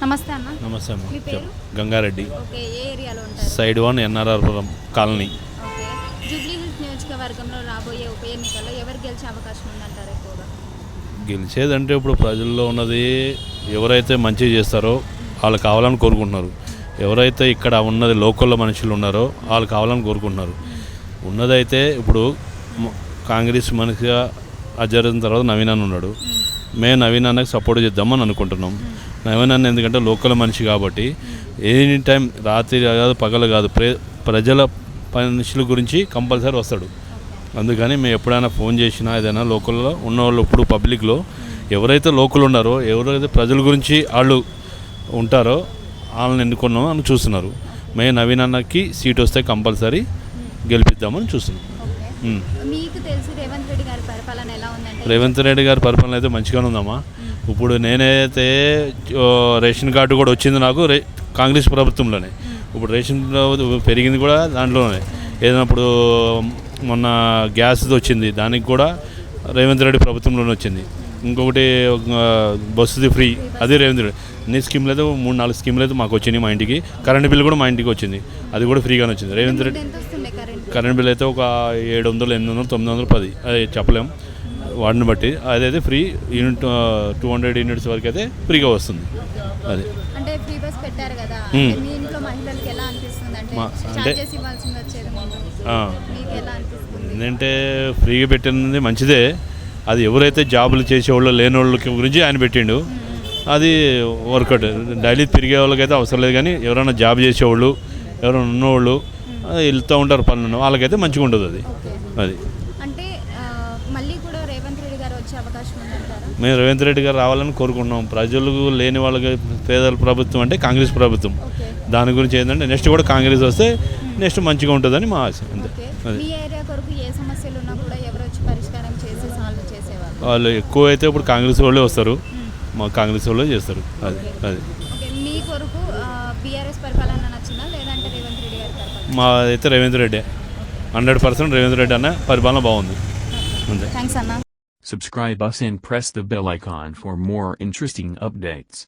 నమస్తే అన్న. నమస్తే అమ్మ. మీ పేరు? గంగారెడ్డి, ఓకే. ఏ ఏరియాలో ఉంటారు? సైడ్ 1 ఎన్ఆర్ఆర్పురం కాలనీ. ఓకే. జూబ్లీ హిల్స్ నియోజకవర్గంలో రాబోయే ఉప ఎన్నికల్లో ఎవరు గెలిచే అవకాశం ఉందంటారు ఎక్కువగా? గెలిచేదంటే ఇప్పుడు ప్రజల్లో ఉన్నది ఎవరైతే మంచి చేస్తారో వాళ్ళు కావాలని కోరుకుంటున్నారు. ఎవరైతే ఇక్కడ ఉన్నది లోకల్లో మనుషులు ఉన్నారో వాళ్ళు కావాలని కోరుకుంటున్నారు. ఉన్నదైతే ఇప్పుడు కాంగ్రెస్ మనిషిగా అజరిన తర్వాత నవీన్ అన్న ఉన్నాడు. మేము నవీన్ అన్నకి సపోర్ట్ చేద్దామని అనుకుంటున్నాం. నవీన్ అన్న ఎందుకంటే లోకల్ మనిషి కాబట్టి ఎనీ టైం రాత్రి కాదు పగలు కాదు ప్రజల మనుషుల గురించి కంపల్సరీ వస్తాడు. అందుకని మేము ఎప్పుడైనా ఫోన్ చేసినా ఏదైనా లోకల్లో ఉన్నవాళ్ళు ఇప్పుడు పబ్లిక్లో ఎవరైతే లోకల్ ఉన్నారో ఎవరైతే ప్రజల గురించి వాళ్ళు ఉంటారో వాళ్ళని ఎన్నుకున్నామో అని చూస్తున్నారు. మేము నవీన్ అన్నకి సీట్ వస్తే కంపల్సరీ గెలిపిద్దామని చూస్తున్నాం. మీకు తెలిసి రేవంత్ రెడ్డి గారి పరిపాలన ఎలా ఉందంటే? రేవంత్ రెడ్డి గారి పరిపాలన అయితే మంచిగానే ఉందమ్మా. ఇప్పుడు నేనైతే రేషన్ కార్డు కూడా వచ్చింది నాకు కాంగ్రెస్ ప్రభుత్వంలోనే. ఇప్పుడు రేషన్ పెరిగింది కూడా దాంట్లోనే. ఏదైనా ఇప్పుడు మొన్న గ్యాస్ వచ్చింది, దానికి కూడా రేవంత్ రెడ్డి ప్రభుత్వంలోనే వచ్చింది. ఇంకొకటి బస్సుది ఫ్రీ, అది రేవంత్ రెడ్డి. అన్ని స్కీమ్లు అయితే 3-4 స్కీమ్లు అయితే మాకు వచ్చినాయి. మా ఇంటికి కరెంట్ బిల్ కూడా మా ఇంటికి వచ్చింది, అది కూడా ఫ్రీగానే వచ్చింది. రేవంత్ రెడ్డి కరెంట్ బిల్ అయితే ఒక 700, 800, 900, 10 అది చెప్పలేం వాడిని బట్టి. అదైతే ఫ్రీ యూనిట్ 200 యూనిట్స్ వరకు అయితే ఫ్రీగా వస్తుంది. అది అంటే ఫ్రీ బస్ పెట్టారు కదా, మీ ఇంట్లో మహిళలకు ఎలా అనిపిస్తుంది? అంటే చార్జెస్ ఇవ్వాల్సింది వచ్చేది మీకు ఎలా అనిపిస్తుంది? ఏంటంటే ఫ్రీగా పెట్టినది మంచిదే. అది ఎవరైతే జాబులు చేసేవాళ్ళు లేని వాళ్ళకి గురించి ఆయన పెట్టిండు, అది వర్కౌట్. డైలీ తిరిగే వాళ్ళకైతే అవసరం లేదు, కానీ ఎవరైనా జాబ్ చేసేవాళ్ళు ఎవరైనా ఉన్నవాళ్ళు వెళ్తూ ఉంటారు పనులు, వాళ్ళకైతే మంచిగా ఉండదు అది. అది అంటే మళ్ళీ కూడా రేవంత్ రెడ్డి గారు వచ్చే అవకాశం ఉందంటారా? మేము రేవంత్ రెడ్డి గారు రావాలని కోరుకుంటున్నాం. ప్రజలకు లేని వాళ్ళకి పేదల ప్రభుత్వం అంటే కాంగ్రెస్ ప్రభుత్వం. దాని గురించి ఏంటంటే నెక్స్ట్ కూడా కాంగ్రెస్ వస్తే నెక్స్ట్ మంచిగా ఉంటుందని మా ఆశ. అంతే. మీ ఏరియా కొరకు ఏ సమస్యలు ఉన్నా కూడా ఎవరు వచ్చి పరిష్కారం చేసి సాల్వ్ చేసేవాళ్ళు? వాళ్ళు ఎక్కువ అయితే ఇప్పుడు కాంగ్రెస్ వాళ్ళే వస్తారు, మా కాంగ్రెస్ వాళ్ళే చేస్తారు. అది అది మీ కొరకు బీఆర్ఎస్ పరిపాలన నచ్చిందా లేదంటే రేవంత్ రెడ్డి గారి పరిపాలన? మా అయితే రేవంత్ రెడ్డి 100% రేవంత్ రెడ్డి అన్న పరిపాలన బాగుంది. అంతే. థ్యాంక్స్ అన్న. Subscribe us and press the bell icon for more interesting updates.